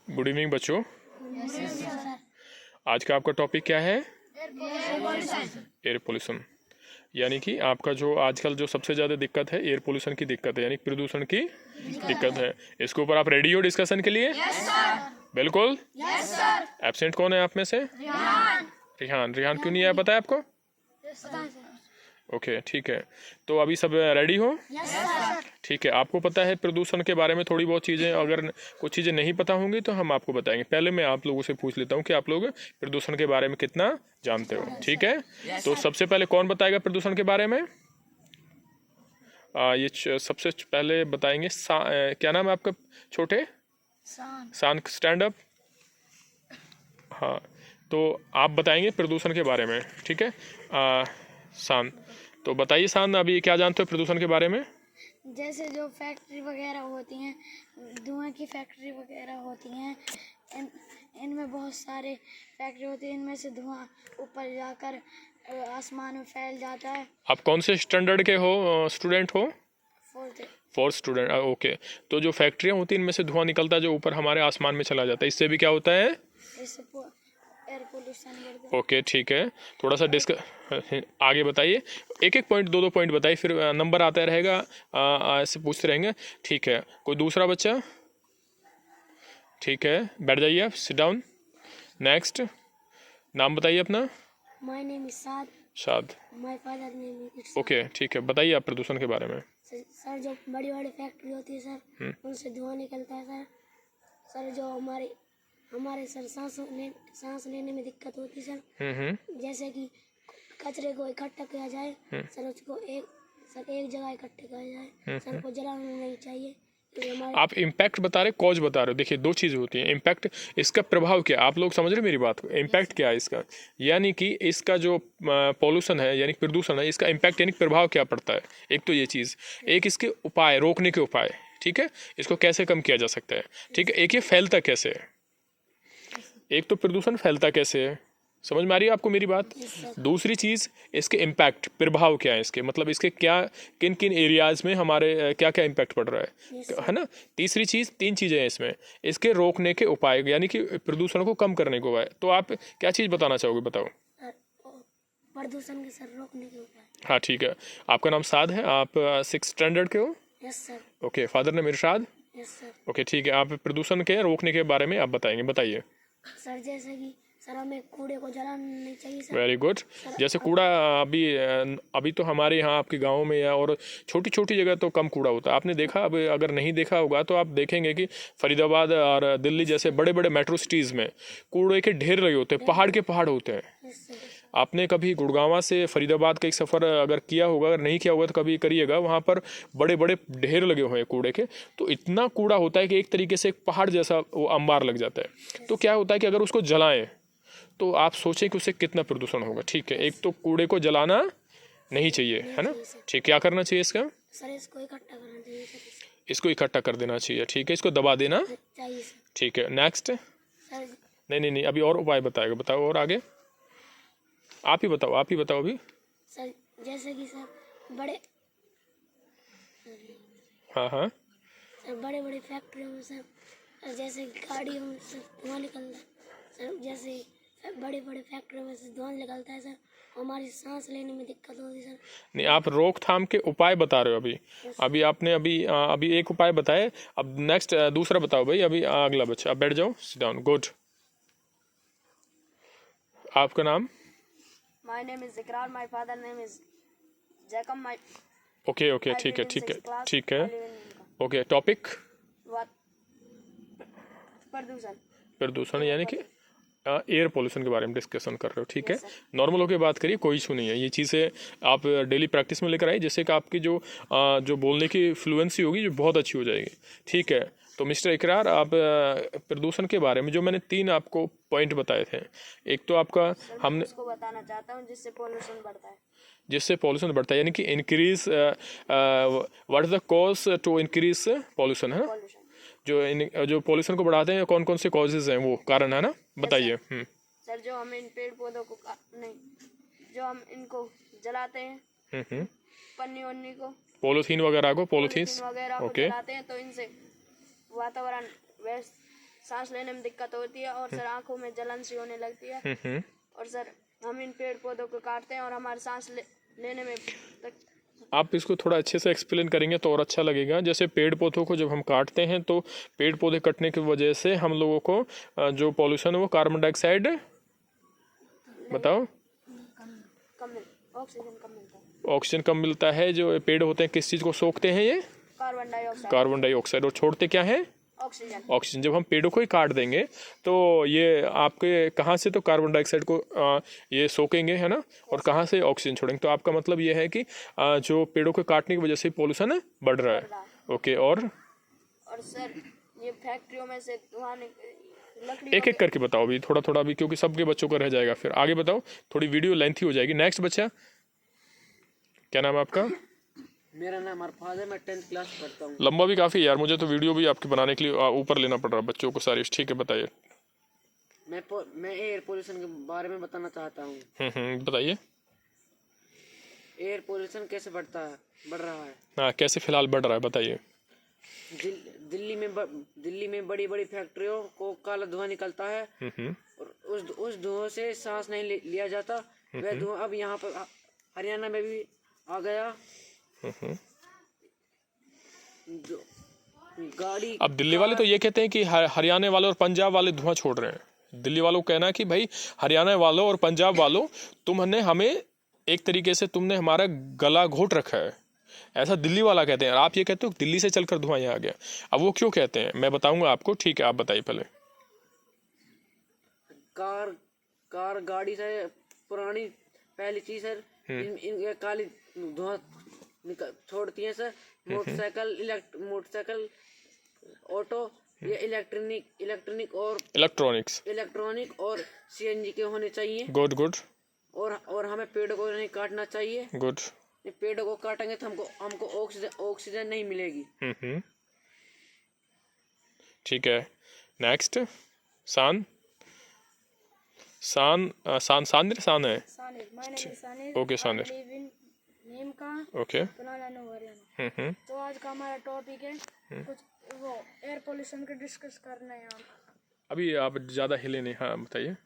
Good evening बच्चों। आज का आपका टॉपिक क्या है? Air pollution. यानी कि आपका जो आजकल जो सबसे ज़्यादा दिक्कत है एयर पोल्यूशन की दिक्कत है, यानी प्रदूषण की दिक्कत है। इसके ऊपर आप रेडी हो डिस्कशन के लिए? बिल्कुल। एब्सेंट कौन है आप में से? रिहान। रिहान क्यों नहीं आया पता है आपको? ओके ठीक है, तो अभी सब रेडी हो? ठीक है, आपको पता है प्रदूषण के बारे में थोड़ी बहुत चीज़ें, अगर कुछ चीज़ें नहीं पता होंगी तो हम आपको बताएंगे। पहले मैं आप लोगों से पूछ लेता हूँ कि आप लोग प्रदूषण के बारे में कितना जानते हो। ठीक है, तो सबसे पहले कौन बताएगा प्रदूषण के बारे में? सबसे पहले बताएंगे क्या नाम है आपका छोटे? शान। Stand up. हाँ, तो आप बताएंगे प्रदूषण के बारे में। ठीक है शान, तो बताइए शान, अभी क्या जानते हो प्रदूषण के बारे में? जैसे जो फैक्ट्री वगैरह होती हैं, धुआं की फैक्ट्री वगैरह होती हैं, इनमें बहुत सारे फैक्ट्री होती हैं, इनमें से धुआं ऊपर जाकर आसमान में फैल जाता है। आप कौन से स्टैंडर्ड के हो स्टूडेंट हो? Fourth student. ओके, तो जो फैक्ट्रियाँ होती हैं इनमें से धुआं निकलता है जो ऊपर हमारे आसमान में चला जाता है, इससे भी क्या होता है? एयर पोल्यूशन बढ़ता है। ओके ठीक है, थोड़ा सा आगे बताइए। एक एक पॉइंट, दो दो पॉइंट बताइए, फिर नंबर आता रहेगा, ऐसे पूछते रहेंगे। ठीक है, कोई दूसरा बच्चा? ठीक है, बैठ जाइए आप, सिट डाउन। नेक्स्ट, नाम बताइए अपना। माय नेम इज साद। शाद। My father name is. Okay ठीक है, बताइए आप प्रदूषण के बारे में। सर जो बड़ी बड़ी फैक्ट्री होती है सर, उनसे धुआं निकलता है सर। सर जो हमारे सर सांस लेने में दिक्कत होती है सर। जैसे कि कचरे को इकट्ठा किया जाए सर, उसको एक जगह इकट्ठा किया जाए सर, को जलाना नहीं चाहिए। आप इम्पैक्ट बता रहे, कॉज बता रहे हो। देखिए दो चीज़ें होती हैं, इम्पैक्ट, इसका प्रभाव क्या, आप लोग समझ रहे मेरी बात को? इम्पैक्ट क्या है इसका, यानी कि इसका जो पॉल्यूशन है यानी प्रदूषण है, इसका इम्पैक्ट यानी प्रभाव क्या पड़ता है। एक तो ये चीज़, एक इसके उपाय, रोकने के उपाय। ठीक है, इसको कैसे कम किया जा सकता है। ठीक है, एक ये फैलता कैसे है, एक तो प्रदूषण फैलता कैसे है, समझ में आ रही है आपको मेरी बात? दूसरी चीज़, इसके इम्पैक्ट, प्रभाव क्या है इसके, मतलब इसके क्या, किन किन एरियाज में हमारे क्या क्या इम्पैक्ट पड़ रहा है ना। तीसरी चीज़, तीन चीज़ें हैं इसमें, इसके रोकने के उपाय यानी कि प्रदूषण को कम करने के उपाय। तो आप क्या चीज़ बताना चाहोगे, बताओ? प्रदूषण के सर रोकने के उपाय। हाँ ठीक है, आपका नाम साद है, आप 6th स्टैंडर्ड के हो? Yes sir. Okay, father name Irshad? Yes sir. Okay ठीक है, आप प्रदूषण के रोकने के बारे में आप बताएंगे, बताइए। सर जैसे कि सर हमें कूड़े को जलाना नहीं चाहिए सर। Very good. जैसे कूड़ा अभी तो हमारे यहाँ आपके गाँव में या और छोटी छोटी जगह तो कम कूड़ा होता है, आपने देखा? अब अगर नहीं देखा होगा तो आप देखेंगे कि फरीदाबाद और दिल्ली जैसे बड़े बड़े मेट्रो सिटीज़ में कूड़े के ढेर लगे होते हैं, पहाड़ के पहाड़ होते हैं। आपने कभी गुड़गांव से फरीदाबाद का एक सफ़र अगर किया होगा, अगर नहीं किया होगा तो कभी करिएगा, वहाँ पर बड़े बड़े ढेर लगे हुए हैं कूड़े के। तो इतना कूड़ा होता है कि एक तरीके से एक पहाड़ जैसा वो अंबार लग जाता है। तो क्या होता है कि अगर उसको जलाएं तो आप सोचें कि उससे कितना प्रदूषण होगा। ठीक है, एक तो कूड़े को जलाना नहीं चाहिए, है ना। ठीक, क्या करना चाहिए इसका? सर इसको इकट्ठा करना चाहिए सर। इसको इकट्ठा कर देना चाहिए। ठीक है, इसको दबा देना चाहिए सर। ठीक है, नेक्स्ट। सर नहीं, अभी और उपाय बताएगा, बताओ और आगे आप ही बताओ, आप ही बताओ अभी। सर जैसे कि सर बड़े, हाँ सर बड़े बड़े फैक्ट्रियों में सर, जैसे गाड़ियों में सर धुआं निकलता है सर, जैसे बड़े बड़े फैक्ट्रियों में से धुआं निकलता है सर, हमारी सांस लेने में दिक्कत होती है सर। नहीं, आप रोकथाम के उपाय बता रहे हो अभी आपने अभी एक उपाय बताए, अब नेक्स्ट दूसरा बताओ भाई। अभी अगला बच्चा, आप बैठ जाओ, सिट डाउन। गुड, आपका नाम? My name is Ikrar. My father name is Jacob. My okay I ठीक live in है sixth class. ठीक I है। live in Minka. Okay, topic What? प्रदूषण। प्रदूषण यानी कि एयर पोल्यूशन के बारे में डिस्कशन कर रहे हो। ठीक है, नॉर्मल होकर बात करिए, कोई इशू नहीं है। ये चीज़ें आप डेली प्रैक्टिस में लेकर आइए, जिससे कि आपकी जो बोलने की फ्लुएंसी होगी जो बहुत अच्छी हो जाएगी। ठीक है, तो मिस्टर इकरार, आप प्रदूषण के बारे में जो मैंने 3 आपको पॉइंट बताए थे, एक तो आपका हमने उसको बताना चाहता हूँ जिससे पोल्यूशन बढ़ता है। जिससे पॉल्यूशन बढ़ता है, यानी कि increase, what is the cause to increase pollution, है ना। पोल्यूशन जो पॉल्यूशन को बढ़ाते हैं कौन कौन से कॉजेज हैं, वो कारण है ना, बताइए। सर जो हम इन पेड़ पौधों को नहीं, जो हम इनको जलाते हैं, पन्नी वन्नी को, पॉलीथीन वगैरह को, पॉलीथीन वगैरह को ओके जलाते हैं, तो इनसे वातावरण सांस लेने में दिक्कत होती है और सर आंखों में जलन सी होने लगती है। और सर हम इन पेड़ पौधों को काटते हैं और हमारे सांस लेने में आप इसको थोड़ा अच्छे से एक्सप्लेन करेंगे तो और अच्छा लगेगा। जैसे पेड़ पौधों को जब हम काटते हैं तो पेड़ पौधे कटने की वजह से हम लोगों को जो पॉल्यूशन है वो कार्बन डाइऑक्साइड, बताओ, ऑक्सीजन कम मिलता है। ऑक्सीजन कम मिलता है। जो पेड़ होते हैं किस चीज़ को सोखते हैं ये? Carbon dioxide. Carbon dioxide. और छोड़ते क्या है? ऑक्सीजन। ऑक्सीजन। जब हम पेड़ों को ही काट देंगे तो ये आपके कहाँ से तो कार्बन डाइऑक्साइड को ये सोखेंगे, है ना, और कहाँ से ऑक्सीजन छोड़ेंगे। तो आपका मतलब ये है कि जो पेड़ों को काटने की वजह से पॉल्यूशन बढ़ रहा है। ओके। और सर ये फैक्ट्रियों में से धुआं एक एक करके बताओ अभी, थोड़ा थोड़ा अभी, क्योंकि सबके बच्चों का रह जाएगा। फिर आगे बताओ, थोड़ी वीडियो लेंथी हो जाएगी। नेक्स्ट बच्चा, क्या नाम है आपका? मेरा नाम अरफाज है, मैं 10th क्लास पढ़ता हूँ। लंबा भी काफ़ी यार, मुझे तो वीडियो भी आपकी बनाने के लिए ऊपर लेना पड़ रहा है बच्चों को सारी। ठीक है, बताइए। मैं एयर पोल्यूशन के बारे में बताना चाहता हूँ। बताइए। एयर पोल्यूशन कैसे बढ़ रहा है? हाँ, कैसे फिलहाल बढ़ रहा है, बताइए। दिल्ली में बड़ी बड़ी फैक्ट्रियों को काला धुआं निकलता है और उस धुआं से सांस नहीं लिया जाता। वह धुआं अब यहाँ पर हरियाणा में भी आ गया। गाड़ी अब दिल्ली वाले तो ये कहते हैं कि हरियाणा वाले और पंजाब वाले धुआं छोड़ रहे हैं। दिल्ली वालों को कहना है कि भाई हरियाणा वालों और पंजाब वालों, तुमने हमें एक तरीके से तुमने हमारा गला घोट रखा है, ऐसा दिल्ली वाला कहते हैं। और आप ये कहते हो दिल्ली से चलकर धुआं यहाँ आ गया। अब वो क्यों कहते हैं मैं बताऊंगा आपको। ठीक है, आप बताइए पहले। कार गाड़ी से पुरानी पहली चीज सर, इन काली धुआं छोड़ती है सर। मोटरसाइकिल, ऑटो, ये इलेक्ट्रॉनिक और सीएनजी के होने चाहिए। गुड। और हमें पेड़ों को नहीं काटना चाहिए। गुड। पेड़ों को काटेंगे तो हमको ऑक्सीजन नहीं मिलेगी। ठीक है, नेक्स्ट। सानिर है। ओके, सानिर। नेम का ओके। हरियाणा। तो आज का हमारा टॉपिक है कुछ वो एयर पोल्यूशन के डिस्कस करना है। हम अभी आप ज़्यादा हिले नहीं। हाँ, बताइए।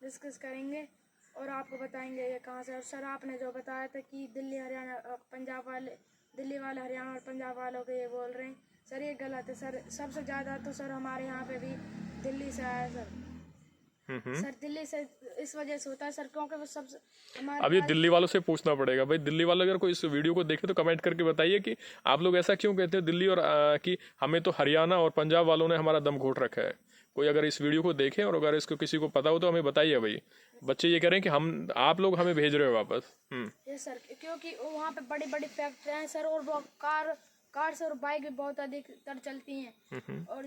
डिस्कस करेंगे और आपको बताएंगे ये कहाँ से। और सर आपने जो बताया था कि दिल्ली वाले हरियाणा और पंजाब वालों के ये बोल रहे हैं, सर ये गलत है। सर सबसे ज़्यादा तो सर हमारे यहाँ पे भी दिल्ली से आया है सर दिल्ली से इस वजह से होता है सर, क्योंकि वो सब हमारे अब ये दिल्ली वालों से पूछना पड़ेगा भाई। दिल्ली वाले अगर कोई इस वीडियो को देखे तो कमेंट करके बताइए कि आप लोग ऐसा क्यों कहते हैं दिल्ली और कि हमें तो हरियाणा और पंजाब वालों ने हमारा दम घोट रखा है। कोई अगर इस वीडियो को देखे और अगर इसको किसी को पता हो तो हमें बताइए भाई। बच्चे ये कह रहे हैं कि आप लोग हमें भेज रहे हो वापस। ये सर क्योंकि वहाँ पे बड़ी बड़ी फैक्ट्रियाँ हैं सर, और वो कार से और बाइक भी बहुत अधिकतर चलती हैं। और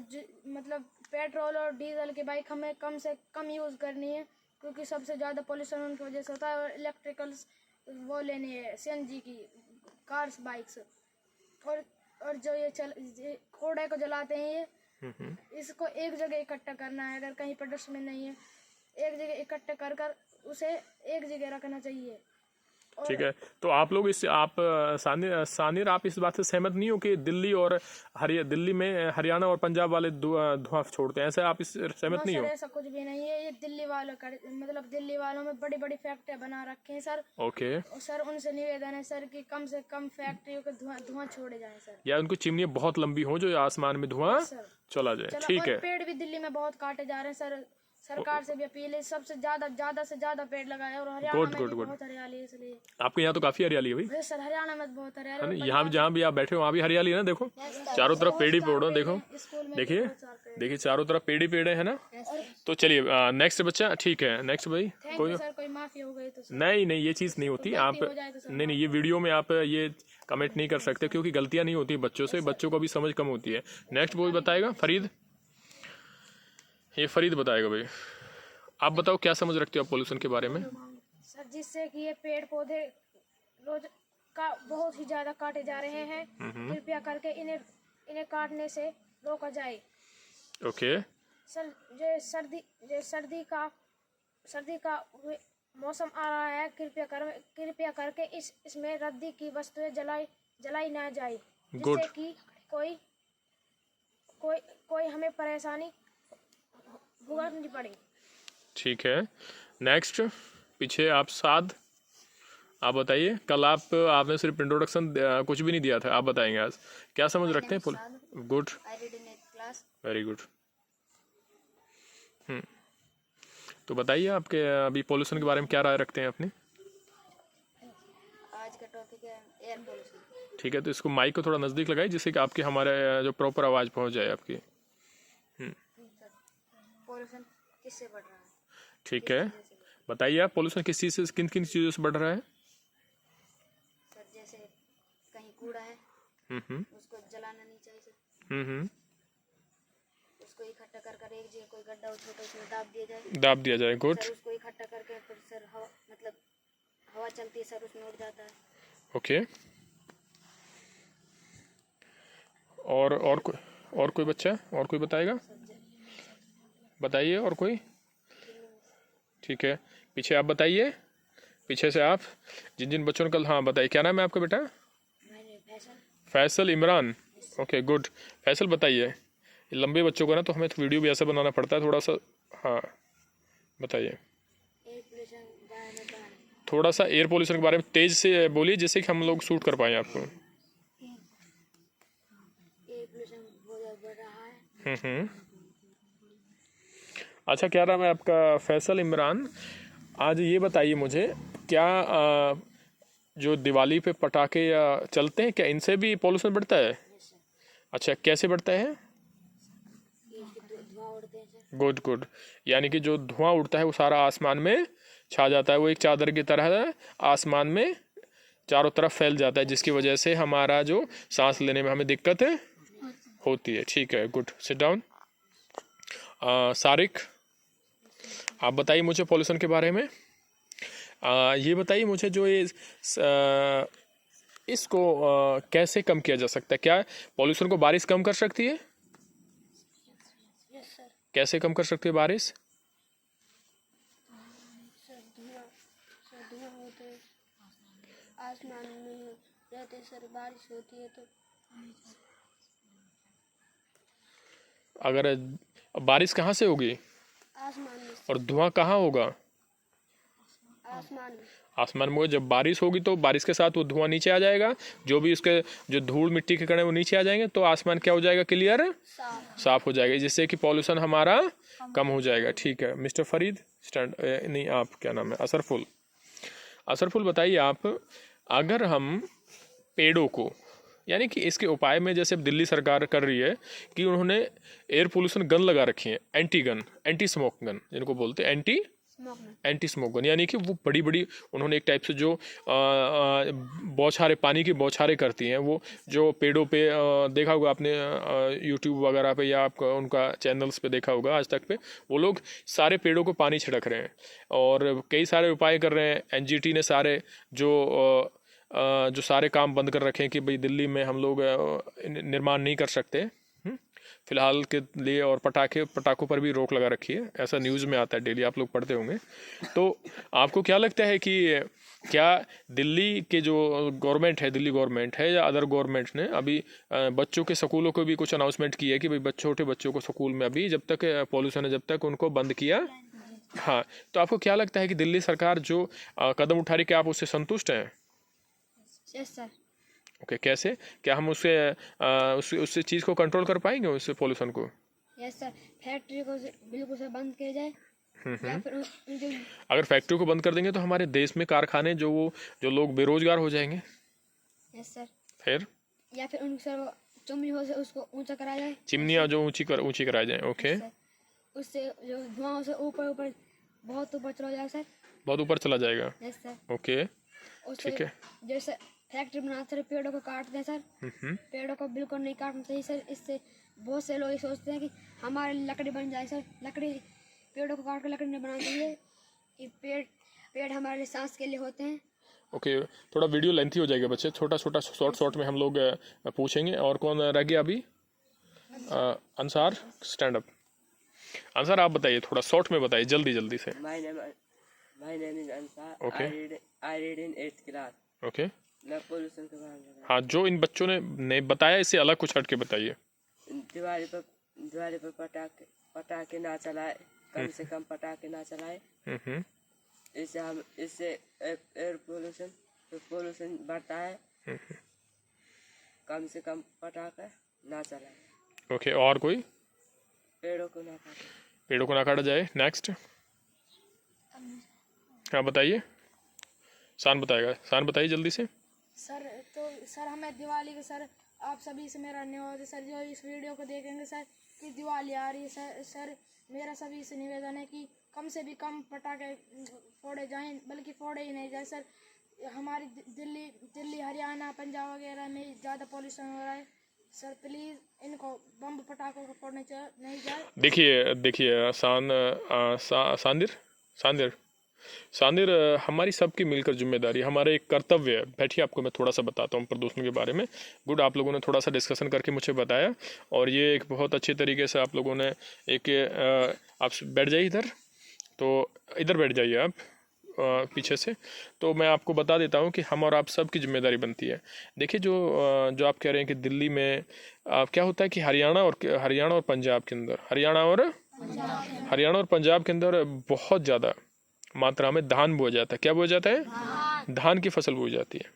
मतलब पेट्रोल और डीजल की बाइक हमें कम से कम यूज़ करनी है, क्योंकि सबसे ज़्यादा पोल्यूशन उनकी वजह से होता है। और इलेक्ट्रिकल्स वो लेनी है सीएनजी की कार्स, बाइक्स। और जो ये कूड़े को जलाते हैं ये इसको एक जगह इकट्ठा करना है। अगर कहीं पर डस्टबिन नहीं है, एक जगह इकट्ठा कर उसे एक जगह रखना चाहिए। ठीक है, तो आप लोग सानिर आप इस बात से सहमत नहीं हो कि दिल्ली में हरियाणा और पंजाब वाले धुआं छोड़ते हैं, ऐसे आप इस सहमत नहीं हो? ऐसा कुछ भी नहीं है। ये दिल्ली वालों में बड़ी बड़ी फैक्ट्रियां बना रखे हैं सर। ओके। सर उनसे निवेदन है सर कि कम से कम फैक्ट्रियों के धुआं छोड़े जाए सर, या उनको चिमनियाँ बहुत लंबी हो जो आसमान में धुआं चला जाए। ठीक है। पेड़ भी दिल्ली में बहुत काटे जा रहे हैं सर। सरकार से भी अपील है सबसे ज्यादा से ज्यादा पेड़ लगाए। और हरियाणा में भी बहुत हरियाली है, इसलिए आपके यहाँ तो काफी हरियाली है भाई। सर हरियाणा में बहुत हरियाली है। यहाँ जहाँ भी आप बैठे हो वहाँ भी हरियाली है ना। देखो चारों तरफ पेड़ ही पेड़ हो। देखो देखिए चारों तरफ पेड़ ही पेड़ है ना। तो चलिए नेक्स्ट बच्चा। ठीक है, नेक्स्ट भाई। कोई माफी हो गई तो नहीं ये चीज़ नहीं होती। आप नहीं ये वीडियो में आप ये कमेंट नहीं कर सकते, क्योंकि गलतियाँ नहीं होती बच्चों से। बच्चों को भी समझ कम होती है। नेक्स्ट बोल बताएगा फरीद। ये फरीद बताएगा भाई। आप बताओ क्या समझ रखते हो आप पोल्यूशन के बारे में? सर जिससे कि ये पेड़ पौधे रोज का बहुत ही ज्यादा काटे जा रहे हैं, कृपया करके इन्हें काटने से रोका जाए। ओके। सर सर्दी का मौसम आ रहा है, कृपया करके इसमें रद्दी की वस्तुएं जलाई ना जाए, जिससे कि कोई हमें परेशानी भुगतनी पड़ेगी। ठीक है, नेक्स्ट पीछे आप साध, आप बताइए। कल आपने सिर्फ इंट्रोडक्शन कुछ भी नहीं दिया था, आप बताएंगे आज क्या समझ रखते हैं। Good, I read in 8th class. Very good. तो बताइए आपके अभी पोल्यूशन के बारे में क्या राय रखते हैं अपनी। आज का टॉपिक है एयर पोल्यूशन। ठीक है, तो इसको माइक को थोड़ा नज़दीक लगाइए जिससे कि आपकी हमारे जो प्रॉपर आवाज़ पहुंच जाए आपकी। पोल्यूशन किससे बढ़ रहा है? ठीक है, बताइए आप पोल्यूशन किस चीज़ से, किन किन चीज़ों से बढ़ रहा है। सर जैसे कहीं कूड़ा है उसको जलाना नहीं चाहिए सर। उसको इकट्ठा कर एक जगह कोई गड्ढा हो छोटा उसमें दाब दिया जाए। गुड। सर उसको इकट्ठा करके फिर सर हवा मतलब हवा चलती है सर उसमें उड़ जाता है। ओके, और कोई बच्चा और कोई बताएगा, बताइए और कोई। ठीक है, पीछे आप बताइए, पीछे से आप जिन जिन बच्चों ने कल, हाँ बताइए क्या नाम है आपका बेटा। फैसल इमरान। ओके गुड, फैसल बताइए। ये लंबे बच्चों को ना तो हमें तो वीडियो भी ऐसा बनाना पड़ता है थोड़ा सा। हाँ बताइए, थोड़ा सा एयर पोल्यूशन के बारे में तेज से बोलिए जिससे कि हम लोग शूट कर पाएँ आपको। एयर पोल्यूशन बहुत ज़्यादा बढ़ रहा है। अच्छा, क्या नाम है आपका। फैसल इमरान। आज ये बताइए मुझे, क्या जो दिवाली पे पटाखे या चलते हैं क्या इनसे भी पॉल्यूशन बढ़ता है। अच्छा, कैसे बढ़ता है। धुआं उड़ते हैं सर। गुड गुड, यानी कि जो धुआं उड़ता है वो सारा आसमान में छा जाता है, वो एक चादर की तरह आसमान में चारों तरफ फैल जाता है जिसकी वजह से हमारा जो सांस लेने में हमें दिक्कत होती है। ठीक है, गुड, सिट डाउन। सारिक, आप बताइए मुझे पॉल्यूशन के बारे में। ये बताइए मुझे जो ये इसको कैसे कम किया जा सकता है। क्या पॉल्यूशन को बारिश कम कर सकती है। Yes sir. कैसे कम कर सकती है बारिश। सर धुआं होते हैं आसमान में रहते सर, बारिश होती है तो अगर बारिश कहाँ से होगी आसमान में। और धुआं कहाँ होगा। आसमान में। आसमान में होगा। जब बारिश होगी तो बारिश के साथ वो धुआं नीचे आ जाएगा, जो भी उसके जो धूल मिट्टी के कण है वो नीचे आ जाएंगे, तो आसमान क्या हो जाएगा, क्लियर साफ हो जाएगा, जिससे कि पॉल्यूशन हमारा कम हो जाएगा। ठीक है, मिस्टर फरीद स्टैंड नहीं, आप क्या नाम है, असरफुल। असरफुल बताइए आप, अगर हम पेड़ों को, यानी कि इसके उपाय में जैसे दिल्ली सरकार कर रही है कि उन्होंने एयर पोल्यूशन गन लगा रखी है, एंटी स्मोक गन जिनको बोलते हैं, एंटी स्मोक गन, यानी कि वो बड़ी बड़ी उन्होंने एक टाइप से जो बौछारें, पानी की बौछारें करती हैं, वो जो पेड़ों पे देखा होगा आपने यूट्यूब वगैरह पे या आप उनका चैनल्स पे देखा होगा आज तक पे, वो लोग सारे पेड़ों को पानी छिड़क रहे हैं और कई सारे उपाय कर रहे हैं। एनजीटी ने सारे जो सारे काम बंद कर रखे हैं कि भाई दिल्ली में हम लोग निर्माण नहीं कर सकते फिलहाल के लिए, और पटाखों पर भी रोक लगा रखी है, ऐसा न्यूज़ में आता है डेली, आप लोग पढ़ते होंगे। तो आपको क्या लगता है कि क्या दिल्ली के जो गवर्नमेंट है, दिल्ली गवर्नमेंट है या अदर गवर्नमेंट ने अभी बच्चों के स्कूलों को भी कुछ अनाउंसमेंट की है कि भाई छोटे बच्चों को स्कूल में अभी जब तक पॉल्यूशन है जब तक उनको बंद किया। हाँ, तो आपको क्या लगता है कि दिल्ली सरकार जो कदम उठा रही, क्या आप उससे संतुष्ट हैं। Yes sir. ओके, कैसे, क्या हम उससे चीज़ को कंट्रोल कर पाएंगे, उससे पॉल्यूशन को। यस सर, फैक्ट्री को बिल्कुल से बंद किया जाए या फिर अगर फैक्ट्री को बंद कर देंगे तो हमारे देश में कारखाने जो लोग बेरोजगार हो जाएंगे। Yes sir. फिर या फिर उन सर चिमनी हो से उसको ऊंचा कराया जाए, चिमनियाँ जो ऊंची कराई जाए। ओके, उससे जो धुआं से ऊपर बहुत ऊपर चला जाए सर, बहुत ऊपर चला जाएगा। Yes sir. ओके, उससे ठीक है। जैसे फैक्ट्री बनाते सर पेड़ों को काट दें सर, पेड़ों को बिल्कुल नहीं काटना चाहिए सर। इससे बहुत से लोग सोचते हैं कि हमारे लकड़ी बन जाए सर, लकड़ी, पेड़ों को काट कर लकड़ी नहीं बनानी चाहिए। ये पेड़ हमारे सांस के लिए होते हैं। ओके, थोड़ा वीडियो लेंथी हो जाएगा बच्चे, छोटा शॉर्ट में हम लोग पूछेंगे। और कौन रह गया अभी। Ansar, stand up. अंसार आप बताइए, थोड़ा शॉर्ट में बताइए, जल्दी से। My name is Ansar. Okay. I read in 8th class. Okay, मैं पोल्यूशन के बारे में हाँ, जो इन बच्चों ने बताया इससे अलग कुछ हट के बताइए। दिवाली पर पटाखे ना चलाए, कम से कम पटाखे ना चलाए। इससे एयर पोल्यूशन बढ़ता है। कम से कम पटाखे ना चलाए। ओके, और कोई? पेड़ों को ना काटे। पेड़ों को ना काटा जाए। नेक्स्ट, हाँ बताइए, शान बताएगा। शान बताइए जल्दी से। सर तो सर हमें दिवाली के सर आप सभी से मेरा धन्यवाद है सर, जो इस वीडियो को देखेंगे सर कि दिवाली आ रही है सर मेरा सभी से निवेदन है कि कम से भी कम पटाखे फोड़े जाएं, बल्कि फोड़े ही नहीं जाए सर। हमारी दिल्ली हरियाणा पंजाब वगैरह में ज़्यादा पॉल्यूशन हो रहा है सर, प्लीज़ इनको बम पटाखों को फोड़ने नहीं जाए। देखिए सांदिर, हमारी सबकी मिलकर जिम्मेदारी, हमारा एक कर्तव्य है। बैठिए, आपको मैं थोड़ा सा बताता हूँ प्रदूषण के बारे में। गुड, आप लोगों ने थोड़ा सा डिस्कशन करके मुझे बताया, और ये एक बहुत अच्छे तरीके से आप लोगों ने आप बैठ जाइए इधर, तो इधर बैठ जाइए आप पीछे से। तो मैं आपको बता देता हूँ कि हम और आप सब की जिम्मेदारी बनती है। देखिए, जो आप कह रहे हैं कि दिल्ली में क्या होता है कि हरियाणा और पंजाब के अंदर, हरियाणा और पंजाब के अंदर बहुत ज़्यादा मात्रा में धान बोया जाता है। क्या बोया जाता है? धान की फसल बोई जाती है।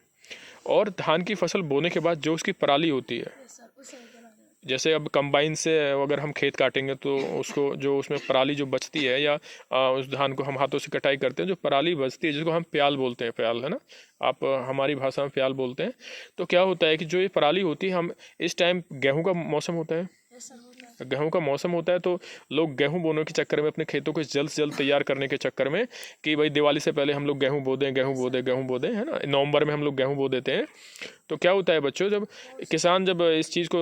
और धान की फसल बोने के बाद जो उसकी पराली होती है, जैसे अब कंबाइन से अगर हम खेत काटेंगे तो उसको जो उसमें पराली जो बचती है, या उस धान को हम हाथों से कटाई करते हैं, जो पराली बचती है जिसको हम प्याल बोलते हैं, प्याल है ना, आप हमारी भाषा में प्याल बोलते हैं। तो क्या होता है कि जो ये पराली होती है, हम इस टाइम गेहूं का मौसम होता है, गेहूं का मौसम होता है, तो लोग गेहूं बोने के चक्कर में, अपने खेतों को जल्द से जल्द तैयार करने के चक्कर में कि भाई दिवाली से पहले हम लोग गेहूं बो दें, है ना, नवंबर में हम लोग गेहूं बो देते हैं। तो क्या होता है बच्चों, जब किसान जब इस चीज़ को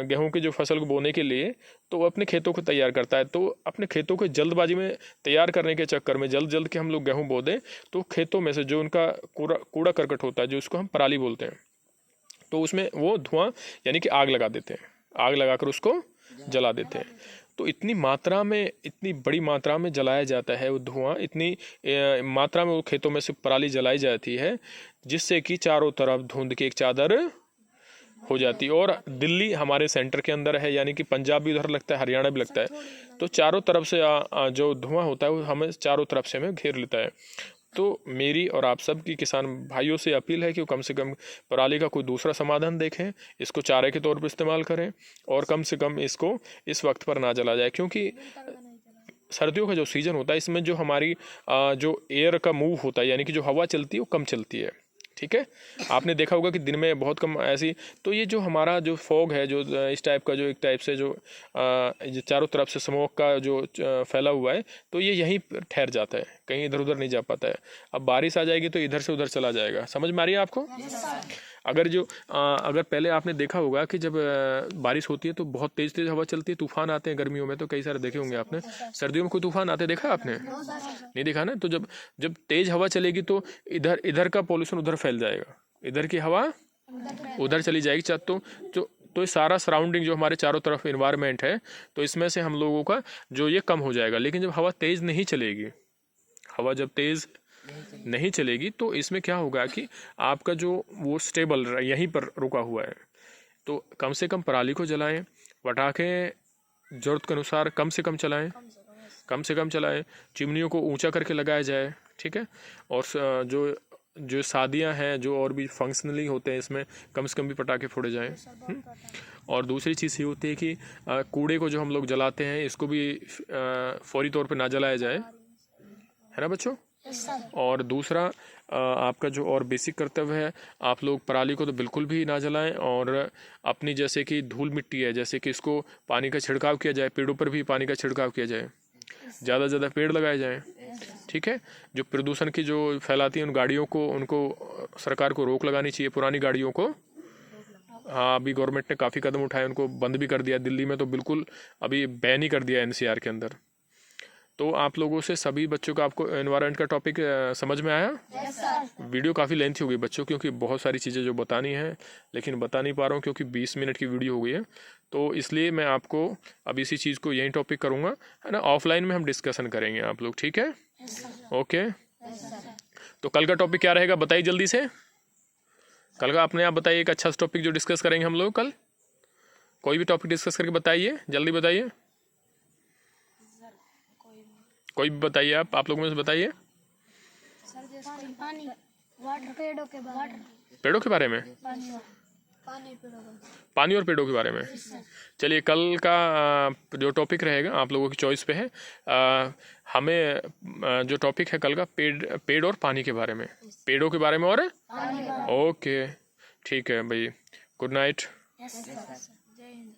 गेहूं की जो फसल को बोने के लिए, तो वो अपने खेतों को तैयार करता है। तो अपने खेतों को जल्दबाजी में तैयार करने के चक्कर में जल्द के हम लोग गेहूँ बो दें, तो खेतों में से जो उनका कूड़ा करकट होता है, जो उसको हम पराली बोलते हैं, तो उसमें वो धुआं यानी कि आग लगा देते हैं, आग लगाकर उसको जला देते हैं। तो इतनी बड़ी मात्रा में जलाया जाता है वो धुआं, इतनी मात्रा में वो खेतों में से पराली जलाई जाती है, जिससे कि चारों तरफ धुंध की एक चादर हो जाती है। और दिल्ली हमारे सेंटर के अंदर है, यानी कि पंजाब भी उधर लगता है, हरियाणा भी लगता है, तो चारों तरफ से जो धुआं होता है वो हमें चारों तरफ से हमें घेर लेता है। तो मेरी और आप सब की किसान भाइयों से अपील है कि वो कम से कम पराली का कोई दूसरा समाधान देखें, इसको चारे के तौर पर इस्तेमाल करें, और कम से कम इसको इस वक्त पर ना जला जाए, क्योंकि सर्दियों का जो सीज़न होता है, इसमें जो हमारी जो एयर का मूव होता है, यानी कि जो हवा चलती है वो कम चलती है। ठीक है, आपने देखा होगा कि दिन में बहुत कम ऐसी, तो ये जो हमारा जो फॉग है, जो इस टाइप का, जो एक टाइप से जो चारों तरफ से स्मोक का जो फैला हुआ है, तो ये यहीं ठहर जाता है, कहीं इधर उधर नहीं जा पाता है। अब बारिश आ जाएगी तो इधर से उधर चला जाएगा। समझ में आ रही है आपको? अगर पहले आपने देखा होगा कि जब बारिश होती है तो बहुत तेज़ हवा चलती है, तूफान आते हैं गर्मियों में, तो कई सारे देखे होंगे आपने। सर्दियों में कोई तूफान आते देखा आपने? नहीं देखा ना। तो जब तेज़ हवा चलेगी तो इधर का पॉल्यूशन उधर फैल जाएगा, इधर की हवा उधर चली जाएगी। तो ये सारा सराउंडिंग जो हमारे चारों तरफ इन्वायरमेंट है, तो इसमें से हम लोगों का जो ये कम हो जाएगा। लेकिन जब हवा तेज़ नहीं चलेगी, हवा जब तेज़ नहीं चलेगी, तो इसमें क्या होगा कि आपका जो वो स्टेबल यहीं पर रुका हुआ है। तो कम से कम पराली को जलाएं, पटाखे ज़रूरत के अनुसार कम से कम चलाएं, चिमनियों को ऊंचा करके लगाया जाए। ठीक है, और जो शादियां हैं, जो और भी फंक्शनली होते हैं, इसमें कम से कम भी पटाखे फोड़े जाएं। और दूसरी चीज़ ये होती है कि कूड़े को जो हम लोग जलाते हैं, इसको भी फौरी तौर पे ना जलाया जाए, है ना बच्चों? और दूसरा आपका जो और बेसिक कर्तव्य है, आप लोग पराली को तो बिल्कुल भी ना जलाएं, और अपनी जैसे कि धूल मिट्टी है, जैसे कि इसको पानी का छिड़काव किया जाए, पेड़ों पर भी पानी का छिड़काव किया जाए, ज़्यादा से ज़्यादा पेड़ लगाए जाएं। ठीक है, जो प्रदूषण की जो फैलाती हैं उन गाड़ियों को, उनको सरकार को रोक लगानी चाहिए, पुरानी गाड़ियों को। हाँ, अभी गवर्नमेंट ने काफ़ी कदम उठाए, उनको बंद भी कर दिया। दिल्ली में तो बिल्कुल अभी बैन ही कर दिया एनसीआर के अंदर। तो आप लोगों से, सभी बच्चों का, आपको एनवायरनमेंट का टॉपिक समझ में आया? वीडियो काफ़ी लेंथी हो गई बच्चों, क्योंकि बहुत सारी चीज़ें जो बतानी है, लेकिन बता नहीं पा रहा हूँ क्योंकि 20 मिनट की वीडियो हो गई है। तो इसलिए मैं आपको अब इसी चीज़ को, यही टॉपिक करूँगा, है ना। ऑफलाइन में हम डिस्कशन करेंगे आप लोग, ठीक है? ओके, तो कल का टॉपिक क्या रहेगा बताइए जल्दी से। कल का अपने आप बताइए एक अच्छा सा टॉपिक जो डिस्कस करेंगे हम लोग कल। कोई भी टॉपिक डिस्कस करके बताइए, जल्दी बताइए। कोई भी बताइए, आप लोगों में से बताइए। सर जैसे पानी, वाटर, पेड़ों के बारे में, पेड़ों के बारे में, पानी पेड़ों का, पानी और पेड़ों के बारे में। चलिए, कल का जो टॉपिक रहेगा आप लोगों की चॉइस पे है। हमें जो टॉपिक है कल का, पेड़ और पानी के बारे में, पेड़ों के बारे में और ओके, ठीक है भाई, गुड नाइट। जय हिंद।